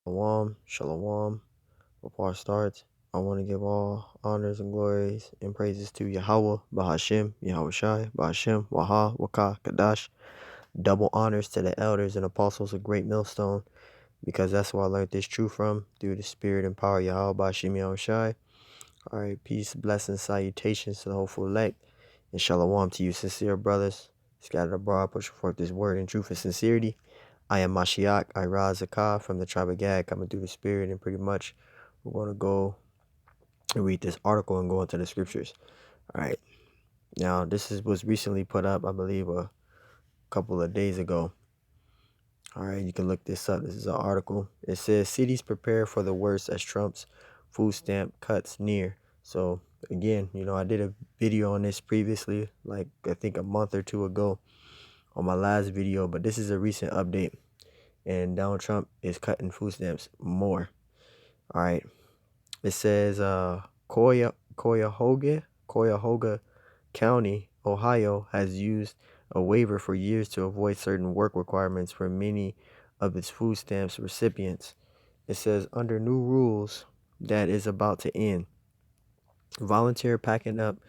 Shalom, shalom. Before I start, I want to give all honors and glories and praises to Yahweh, Bahashem, Yahweh Shai, Bahashem, Waha, Waka, Kadash. Double honors to the elders and apostles of Great Millstone, because that's where I learned this truth from, through the spirit and power of Yahweh, Bahashem, Yahweh Shai. All right, peace, blessings, salutations to the hopeful elect, and shalom to you, sincere brothers, scattered abroad, pushing forth this word in truth and sincerity. I am Mashiach, I rise Zakah from the tribe of Gad, coming through the spirit, and pretty much we're going to go and read this article and go into the scriptures. All right, now was recently put up, I believe, a couple of days ago. All right, you can look this up. This is an article. It says cities prepare for the worst as Trump's food stamp cuts near. So again, I did a video on this previously, like I think a month or two ago on my last video, but this is a recent update, and Donald Trump is cutting food stamps more. All right, it says Cuyahoga County, Ohio, has used a waiver for years to avoid certain work requirements for many of its food stamps recipients. It says under new rules that is about to end, volunteers packing up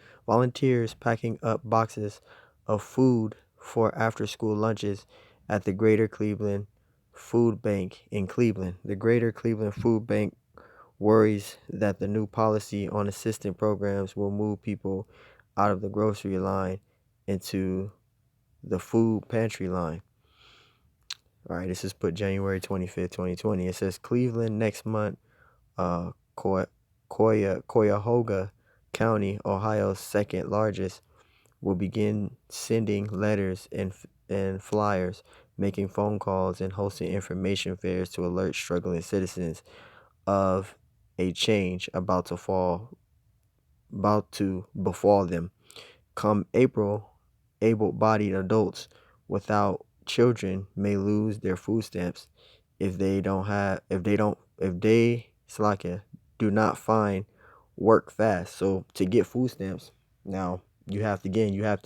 boxes of food for after-school lunches at the Greater Cleveland Food Bank in Cleveland. The Greater Cleveland Food Bank worries that the new policy on assistance programs will move people out of the grocery line into the food pantry line. All right, this is put January 25th, 2020. It says Cleveland next month, Cuyahoga County, Ohio's second largest, will begin sending letters and flyers, making phone calls, and hosting information fairs to alert struggling citizens of a change about to befall them. Come April, able-bodied adults without children may lose their food stamps if they do not find work fast. So to get food stamps, now you have to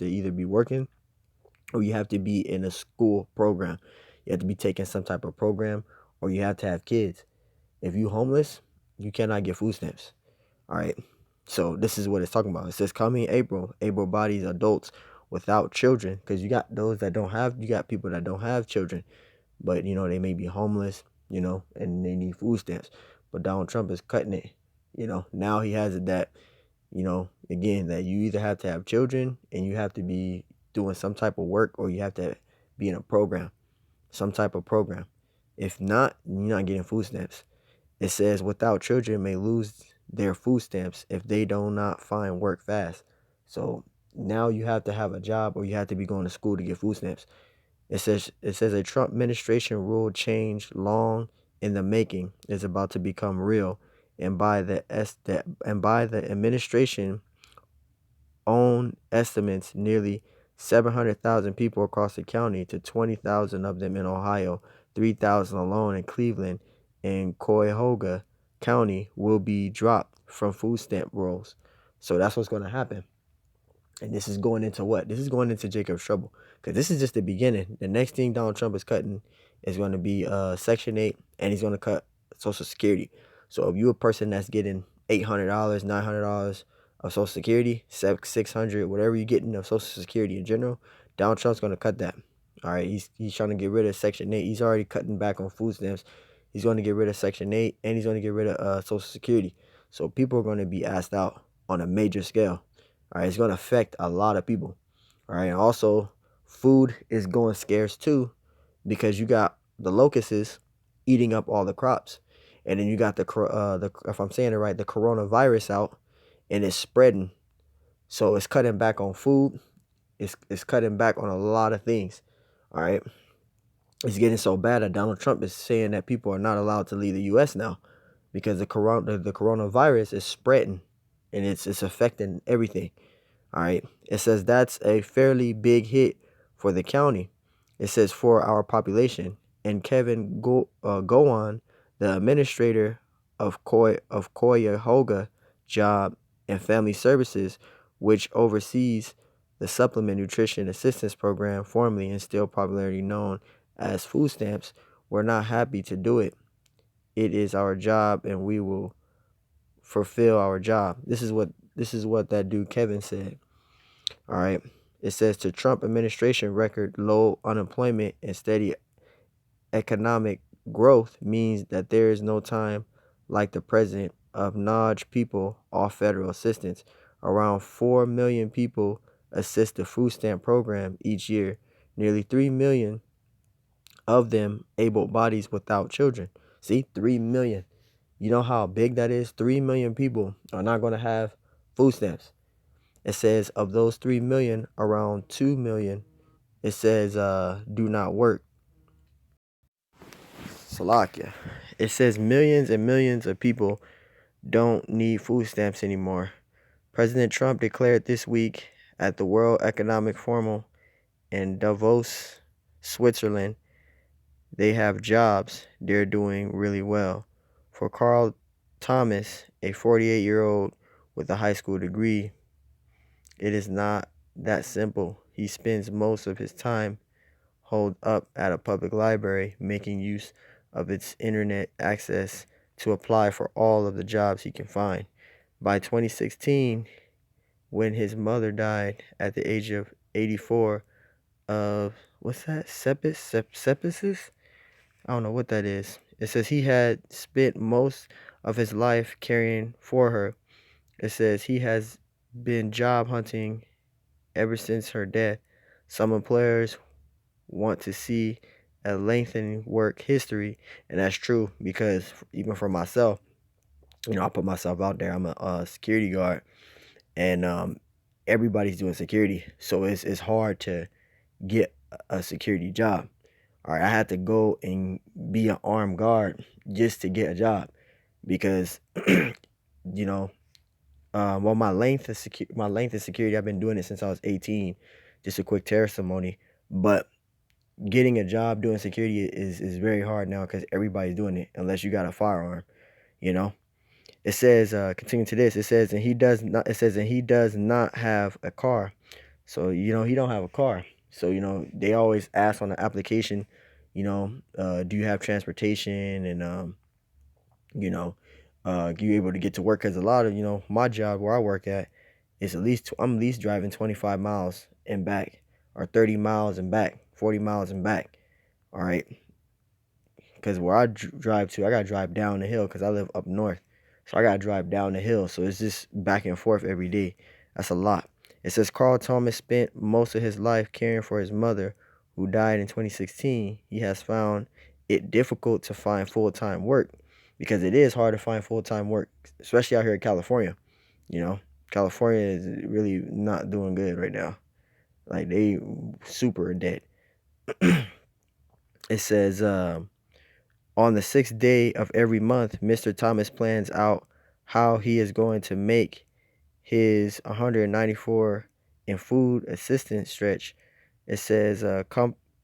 either be working or you have to be in a school program. You have to be taking some type of program, or you have to have kids. If you homeless, you cannot get food stamps. All right. So this is what it's talking about. It says coming April, able-bodied adults without children, because you got people that don't have children, but they may be homeless, and they need food stamps. But Donald Trump is cutting it. Now he has it that, again, that you either have to have children and you have to be doing some type of work, or you have to be in a program, some type of program. If not, you're not getting food stamps. It says without children may lose their food stamps if they do not find work fast. So now you have to have a job, or you have to be going to school to get food stamps. It says a Trump administration rule change long in the making is about to become real, and by the administration own estimates, nearly 700,000 people across the county, to 20,000 of them in Ohio, 3,000 alone in Cleveland and Cuyahoga County, will be dropped from food stamp rolls. So that's what's going to happen. And this is going into what? This is going into Jacob's trouble, because this is just the beginning. The next thing Donald Trump is cutting is going to be Section 8, and he's going to cut Social Security. So if you're a person that's getting $800, $900 of Social Security, $600, whatever you're getting of Social Security in general, Donald Trump's going to cut that. All right, he's trying to get rid of Section 8. He's already cutting back on food stamps. He's going to get rid of Section 8, and he's going to get rid of Social Security. So people are going to be asked out on a major scale. All right, it's going to affect a lot of people. All right, and also food is going scarce too, because you got the locusts eating up all the crops, and then you got the if I'm saying it right, the coronavirus out, and it's spreading. So it's cutting back on food. It's cutting back on a lot of things. All right, it's getting so bad that Donald Trump is saying that people are not allowed to leave the U.S. now, because the coronavirus is spreading, and it's affecting everything. All right. It says that's a fairly big hit for the county. It says for our population. And Kevin Gowan, the administrator of Cuyahoga Job and Family Services, which oversees the Supplement Nutrition Assistance Program, formerly and still popularly known as food stamps, were not happy to do it. it is our job and we will fulfill our job. This is what that dude Kevin said. All right. It says to Trump administration record low unemployment and steady economic growth means that there is no time like the present of nudge people off federal assistance. Around 4 million people assist the food stamp program each year. Nearly 3 million of them able bodies without children. See, 3 million. You know how big that is? 3 million people are not going to have food stamps. It says of those 3 million, around 2 million, it says do not work. Salakia. It says millions and millions of people don't need food stamps anymore. President Trump declared this week at the World Economic Forum in Davos, Switzerland, they have jobs. They're doing really well. For Carl Thomas, a 48-year-old with a high school degree, it is not that simple. He spends most of his time holed up at a public library, making use of its internet access to apply for all of the jobs he can find. By 2016, when his mother died at the age of 84 of, what's that, sepsis? I don't know what that is. It says he had spent most of his life caring for her. It says he has been job hunting ever since her death. Some employers want to see a lengthening work history, and that's true because even for myself, I put myself out there. I'm a security guard, and everybody's doing security, so it's hard to get a security job. All right, I had to go and be an armed guard just to get a job because you know well, my length of security, I've been doing it since I was 18. Just a quick testimony, but getting a job doing security is very hard now because everybody's doing it unless you got a firearm. You know, it says continue to this. It says and he does not. It says and he does not have a car, so he don't have a car. So they always ask on the application, do you have transportation and you know, you able to get to work because a lot of my job where I work at is I'm at least driving 25 miles and back or 30 miles and back, 40 miles and back. All right, because where I drive to, I gotta drive down the hill because I live up north, so I gotta drive down the hill. So it's just back and forth every day. That's a lot. It says Carl Thomas spent most of his life caring for his mother, who died in 2016. He has found it difficult to find full-time work because it is hard to find full-time work, especially out here in California. California is really not doing good right now. Like they super dead. It says on the 6th day of every month, Mr. Thomas plans out how he is going to make his 194 in food assistance stretch. It says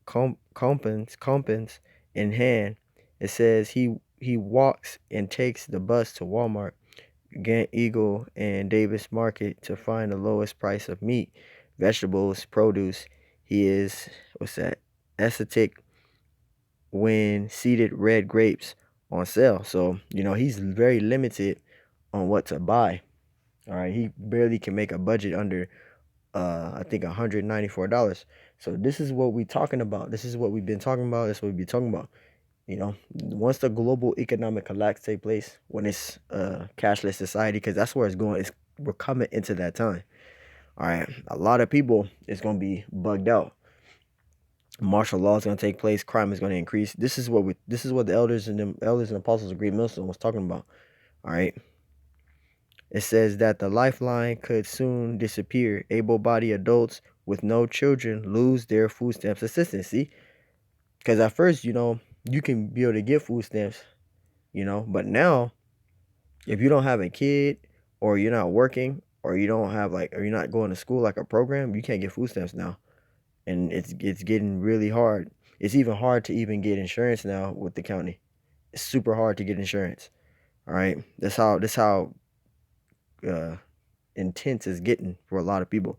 compens in hand. It says he walks and takes the bus to Walmart, Gant Eagle, and Davis Market to find the lowest price of meat, vegetables, produce. He is aesthetic when seeded red grapes on sale. So, he's very limited on what to buy. All right. He barely can make a budget under I think $194. So this is what we're talking about. This is what we've been talking about. That's what we've been talking about. Once the global economic collapse take place, when it's cashless society, because that's where it's going, we're coming into that time. All right. A lot of people is gonna be bugged out. Martial law is going to take place. Crime is going to increase. This is what the elders and apostles of Great Millstone was talking about. All right. It says that the lifeline could soon disappear. Able-bodied adults with no children lose their food stamps assistance. See, because at first, you can be able to get food stamps, but now, if you don't have a kid, or you're not working, or you don't have or you're not going to school like a program, you can't get food stamps now. And it's getting really hard. It's even hard to even get insurance now with the county. It's super hard to get insurance. All right, that's how intense it's getting for a lot of people.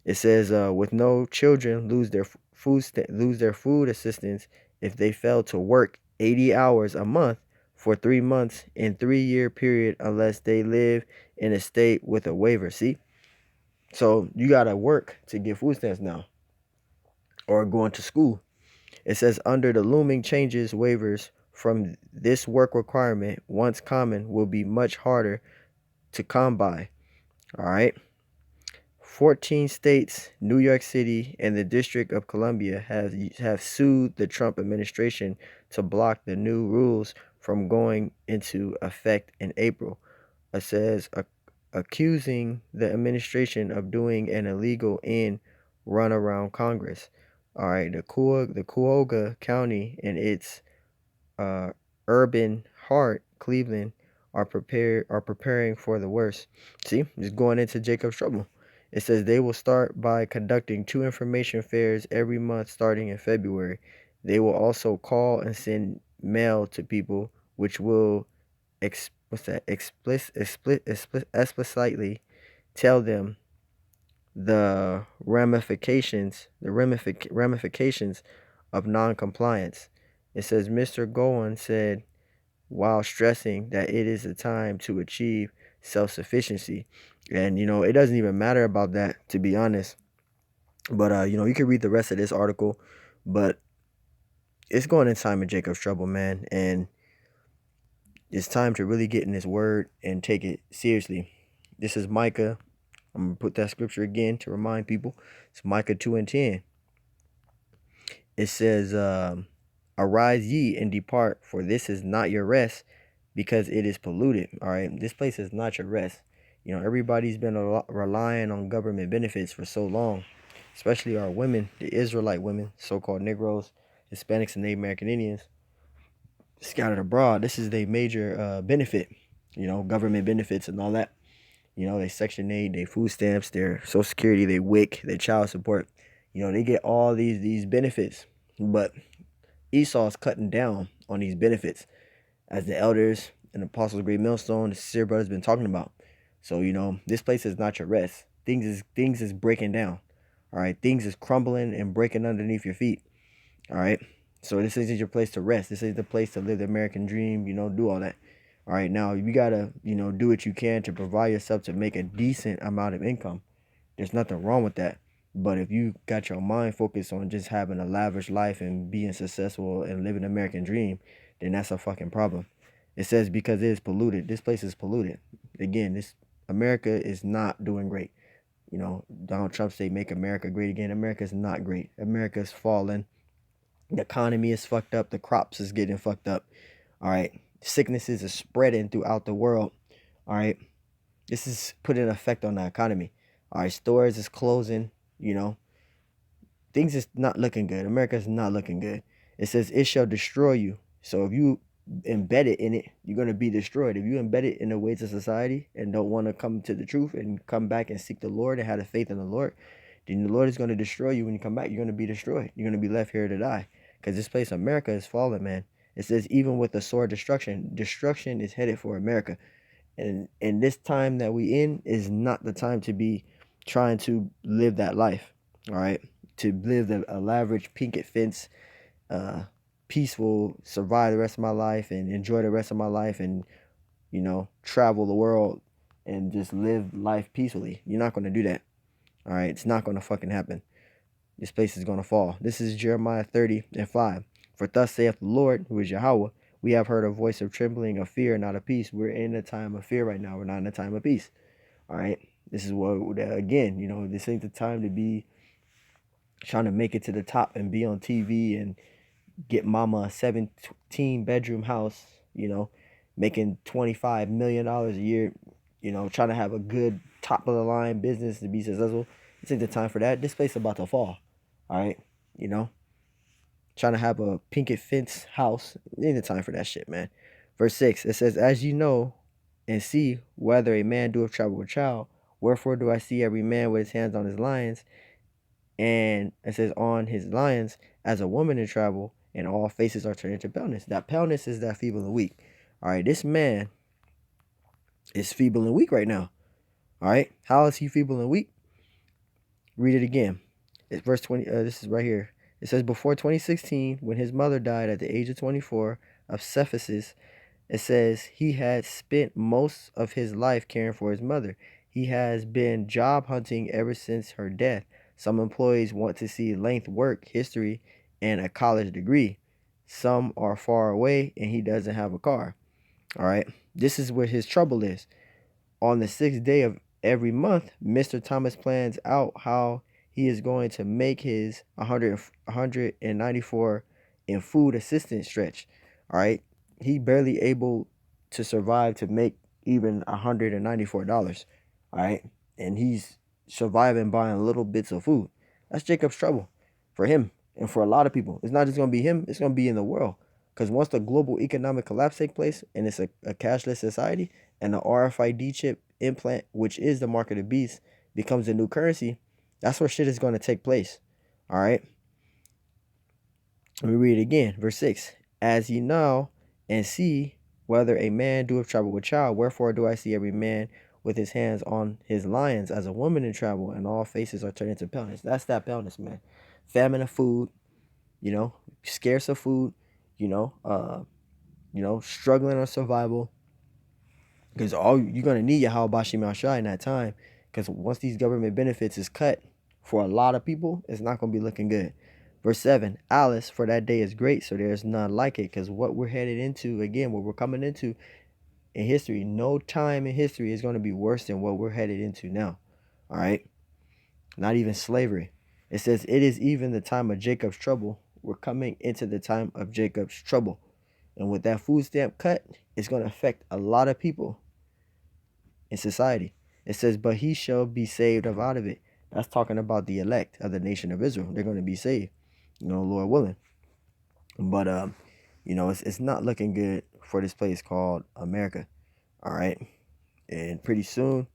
It says with no children lose their food assistance if they fail to work 80 hours a month for 3 months in 3-year period unless they live in a state with a waiver. See? So you gotta work to get food stamps now, or going to school. It says under the looming changes, waivers from this work requirement, once common, will be much harder to come by. All right. 14 states, New York City, and the District of Columbia have sued the Trump administration to block the new rules from going into effect in April. It says accusing the administration of doing an illegal end run around Congress. All right, the Cuyahoga County and its urban heart, Cleveland, are preparing for the worst. See, just going into Jacob's trouble. It says they will start by conducting 2 information fairs every month starting in February. They will also call and send mail to people, which will explicitly tell them the ramifications of non-compliance. It says Mr. Gowan said while stressing that it is a time to achieve self-sufficiency. And it doesn't even matter about that, to be honest. But you can read the rest of this article, but it's going in time of Jacob's trouble, man, and it's time to really get in this word and take it seriously. This is Micah. I'm going to put that scripture again to remind people. It's Micah 2:10. It says, arise ye and depart, for this is not your rest, because it is polluted. All right, this place is not your rest. Everybody's been relying on government benefits for so long, especially our women, the Israelite women, so-called Negroes, Hispanics, and Native American Indians scattered abroad. This is their major benefit, government benefits and all that. They Section 8, they food stamps, their Social Security, they WIC, their child support. They get all these benefits. But Esau's cutting down on these benefits, as the elders and the apostles of Great Millstone, the sincere brothers, been talking about. So, this place is not your rest. Things is breaking down. All right. Things is crumbling and breaking underneath your feet. All right. So this isn't your place to rest. This is the place to live the American dream, do all that. All right. Now you gotta, do what you can to provide yourself to make a decent amount of income. There's nothing wrong with that. But if you got your mind focused on just having a lavish life and being successful and living the American dream, then that's a fucking problem. It says because it is polluted. This place is polluted. Again, this America is not doing great. Donald Trump say make America great again. America is not great. America is falling. The economy is fucked up. The crops is getting fucked up. All right. Sicknesses are spreading throughout the world. All right. This is putting an effect on the economy. All right. Stores is closing. Things is not looking good. America is not looking good. It says it shall destroy you. So if you embed it in it, you're going to be destroyed. If you embed it in the ways of society and don't want to come to the truth and come back and seek the Lord and have the faith in the Lord, then the Lord is going to destroy you. When you come back, you're going to be destroyed. You're going to be left here to die. Because this place, America, is fallen, man. It says even with the sword destruction is headed for America. And this time that we in is not the time to be trying to live that life. All right. To live a lavish picket fence, peaceful, survive the rest of my life and enjoy the rest of my life and, travel the world and just live life peacefully. You're not going to do that. All right. It's not going to fucking happen. This place is going to fall. This is Jeremiah 30:5. For thus saith the Lord, who is Yahweh, we have heard a voice of trembling, of fear, not of peace. We're in a time of fear right now. We're not in a time of peace. All right. This is what, again, this ain't the time to be trying to make it to the top and be on TV and get mama a 17-bedroom house, making $25 million a year, trying to have a good top of the line business to be successful. This ain't the time for that. This place is about to fall. All right. Trying to have a picket fence house. It ain't the time for that shit, man. Verse 6, it says, as you know and see whether a man doeth travel with child, wherefore do I see every man with his hands on his lions, and it says on his lions as a woman in travel, and all faces are turned into paleness. That paleness is that feeble and weak. All right, this man is feeble and weak right now. All right, how is he feeble and weak? Read it again. It's verse 20. This is right here. It says, before 2016, when his mother died at the age of 24 of sepsis, It says he had spent most of his life caring for his mother. He has been job hunting ever since her death. Some employees want to see length work history and a college degree. Some are far away and he doesn't have a car. All right. This is where his trouble is. On the 6th day of every month, Mr. Thomas plans out how he is going to make his 194 in food assistance stretch. All right. He barely able to survive to make even $194. All right. And he's surviving buying little bits of food. That's Jacob's trouble for him and for a lot of people. It's not just going to be him, it's going to be in the world. Because once the global economic collapse takes place and it's a cashless society and the RFID chip implant, which is the mark of the beast, becomes a new currency, that's where shit is going to take place. All right. Let me read it again. Verse 6. As ye know and see whether a man doeth travel with child, wherefore do I see every man with his hands on his lions as a woman in travel, and all faces are turned into paleness. That's that paleness, man. Famine of food, scarce of food, struggling on survival. Because all you're gonna need Yahweh Bashim Yahshua in that time. Because once these government benefits is cut for a lot of people, it's not gonna be looking good. Verse 7, Alice, for that day is great, so there is none like it. Because what we're headed into, again, what we're coming into in history, no time in history is going to be worse than what we're headed into now. All right? Not even slavery. It says, it is even the time of Jacob's trouble. We're coming into the time of Jacob's trouble. And with that food stamp cut, it's going to affect a lot of people in society. It says, but he shall be saved out of it. That's talking about the elect of the nation of Israel. They're going to be saved, Lord willing. But it's not looking good for this place called America. All right. And pretty soon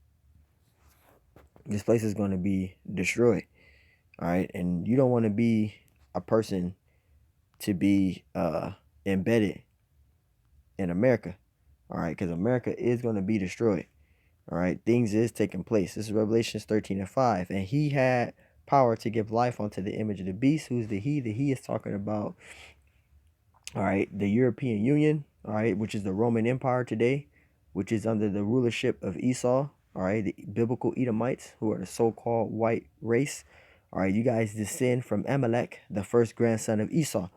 this place is going to be destroyed. All right. And you don't want to be a person to be embedded in America. All right. Because America is going to be destroyed. All right. Things is taking place. This is Revelations 13:5. And he had power to give life unto the image of the beast. Who's the he? The he is talking about, all right, the European Union, all right, which is the Roman Empire today, which is under the rulership of Esau, all right, the biblical Edomites, who are the so-called white race. All right, you guys descend from Amalek, the first grandson of Esau,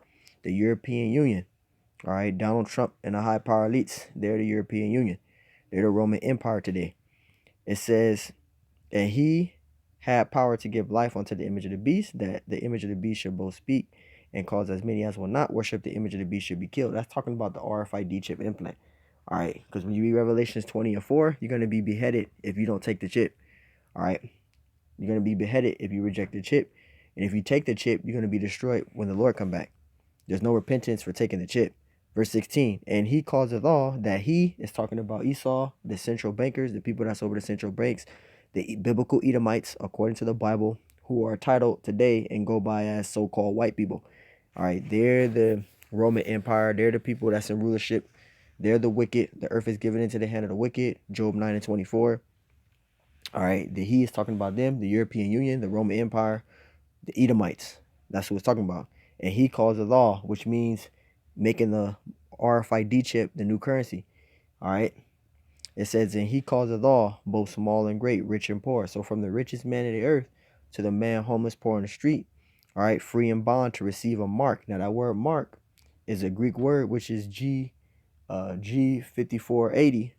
the European Union. All right, Donald Trump and the high power elites, they're the European Union. They're the Roman Empire today. It says, and he had power to give life unto the image of the beast, that the image of the beast should both speak and cause as many as will not worship the image of the beast should be killed. That's talking about the RFID chip implant. All right, because when you read Revelations 20:4, you're going to be beheaded if you don't take the chip. All right, you're going to be beheaded if you reject the chip. And if you take the chip, you're going to be destroyed when the Lord come back. There's no repentance for taking the chip. Verse 16, and he causeth all, that he is talking about Esau, the central bankers, the people that's over the central banks, the biblical Edomites, according to the Bible, who are titled today and go by as so-called white people. All right, they're the Roman Empire. They're the people that's in rulership. They're the wicked. The earth is given into the hand of the wicked. Job 9:24. All right, he is talking about them, the European Union, the Roman Empire, the Edomites. That's who it's talking about. And he calls the law, which means making the RFID chip the new currency. All right. It says, and he calls the law both small and great, rich and poor. So from the richest man of the earth to the man homeless, poor in the street, all right, free and bond to receive a mark. Now that word mark is a Greek word, which is G5480,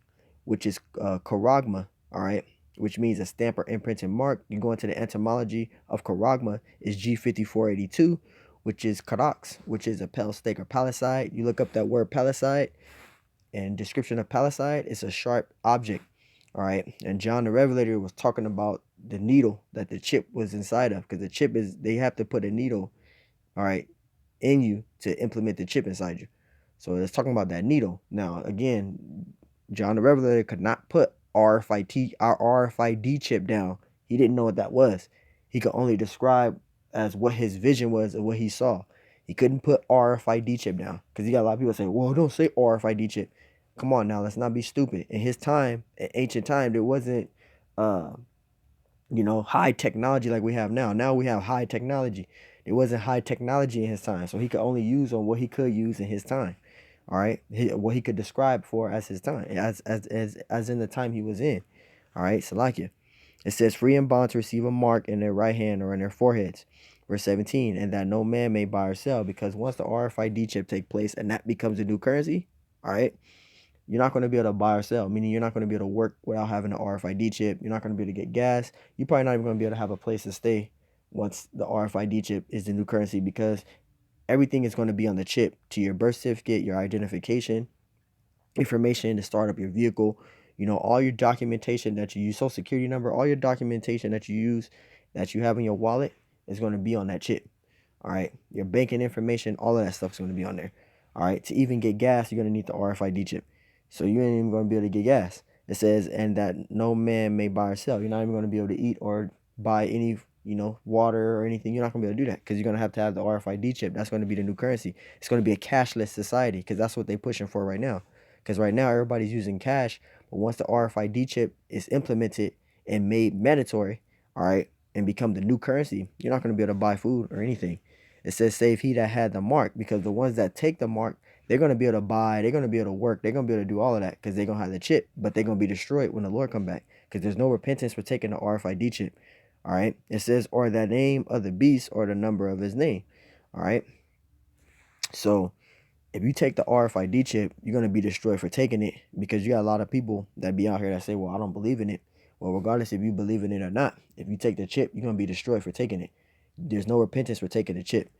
which is charagma, all right, which means a stamp or imprinted mark. You go into the etymology of charagma is G5482, which is karax, which is a pale stake or palisade. You look up that word palisade, and description of palisade is a sharp object. All right. And John the Revelator was talking about the needle that the chip was inside of, because the chip is, they have to put a needle, all right, in you to implement the chip inside you. So it's talking about that needle. Now, again, John the Revelator could not put RFID chip down. He didn't know what that was. He could only describe as what his vision was and what he saw. He couldn't put RFID chip down, because you got a lot of people say, well, don't say RFID chip. Come on now, let's not be stupid. In his time, in ancient time, there wasn't high technology like we have now. Now we have high technology. There wasn't high technology in his time, so he could only use on what he could use in his time. All right, what he could describe for as his time, as in the time he was in. All right, Salakia. It says, free and bond to receive a mark in their right hand or in their foreheads. Verse 17, and that no man may buy or sell, because once the RFID chip take place and that becomes a new currency, all right, you're not going to be able to buy or sell, meaning you're not going to be able to work without having an RFID chip. You're not going to be able to get gas. You're probably not even going to be able to have a place to stay once the RFID chip is the new currency, because everything is going to be on the chip, to your birth certificate, your identification information, to start up your vehicle, all your documentation that you use, social security number, all your documentation that you use, that you have in your wallet, is going to be on that chip. All right, your banking information, all of that stuff is going to be on there. All right, to even get gas, you're going to need the RFID chip. So you ain't even going to be able to get gas. It says, and that no man may buy or sell. You're not even going to be able to eat or buy any, water or anything. You're not going to be able to do that, because you're going to have the RFID chip. That's going to be the new currency. It's going to be a cashless society, because that's what they're pushing for right now. Because right now everybody's using cash, but once the RFID chip is implemented and made mandatory, all right, and become the new currency, you're not going to be able to buy food or anything. It says, save he that had the mark, because the ones that take the mark, they're going to be able to buy, they're going to be able to work, they're going to be able to do all of that, because they're going to have the chip, but they're going to be destroyed when the Lord come back, because there's no repentance for taking the RFID chip. All right, it says, or the name of the beast or the number of his name. All right, so if you take the RFID chip, you're going to be destroyed for taking it, because you got a lot of people that be out here that say, well, I don't believe in it. Well, regardless if you believe in it or not, if you take the chip, you're going to be destroyed for taking it. There's no repentance for taking the chip.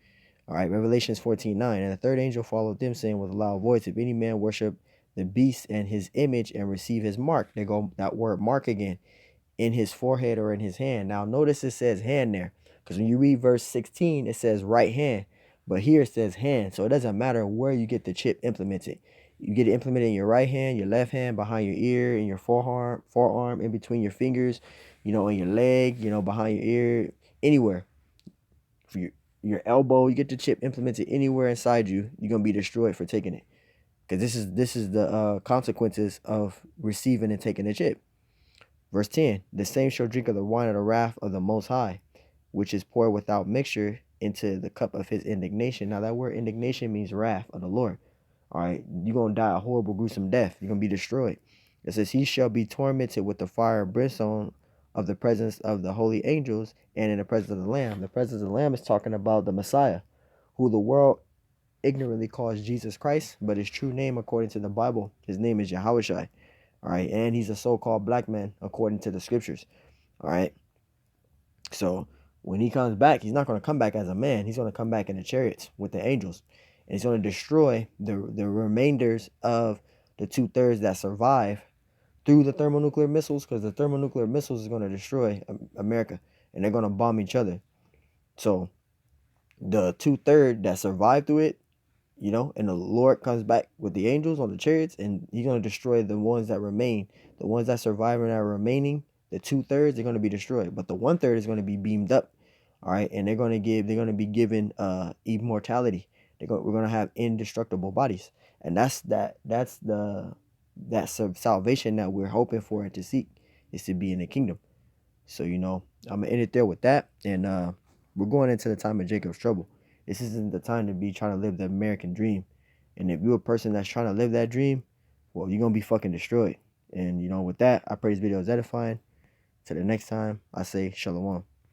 All right, Revelations 14:9. And the third angel followed them, saying with a loud voice, if any man worship the beast and his image and receive his mark, there go that word mark again, in his forehead or in his hand. Now notice it says hand there, because when you read verse 16, it says right hand, but here it says hand. So it doesn't matter where you get the chip implemented. You get it implemented in your right hand, your left hand, behind your ear, in your forearm, in between your fingers, in your leg, behind your ear, anywhere. For your elbow, you get the chip implemented anywhere inside you, you're gonna be destroyed for taking it. Because this is the consequences of receiving and taking the chip. Verse 10, the same shall drink of the wine of the wrath of the Most High, which is poured without mixture into the cup of his indignation. Now that word indignation means wrath of the Lord. All right, you're going to die a horrible, gruesome death. You're going to be destroyed. It says, he shall be tormented with the fire and brimstone of the presence of the holy angels and in the presence of the Lamb. The presence of the Lamb is talking about the Messiah, who the world ignorantly calls Jesus Christ, but his true name, according to the Bible, his name is Yahushua. All right, and he's a so-called black man according to the scriptures. All right, so when he comes back, he's not going to come back as a man. He's going to come back in the chariots with the angels, and he's going to destroy the remainders of the 2/3 that survive through the thermonuclear missiles, because the thermonuclear missiles is going to destroy America, and they're going to bomb each other. So the 2/3 that survive through it, and the Lord comes back with the angels on the chariots, and he's going to destroy the ones that remain. The ones that survive and are remaining, the 2/3, they're going to be destroyed, but the 1/3 is going to be beamed up. All right, and they're going to be given immortality. We're going to have indestructible bodies, and that's the salvation that we're hoping for and to seek, is to be in the kingdom. So I'm gonna end it there with that, and we're going into the time of Jacob's trouble. This isn't the time to be trying to live the American dream. And if you're a person that's trying to live that dream, well, you're going to be fucking destroyed. And with that, I pray this video is edifying. Till the next time, I say shalom.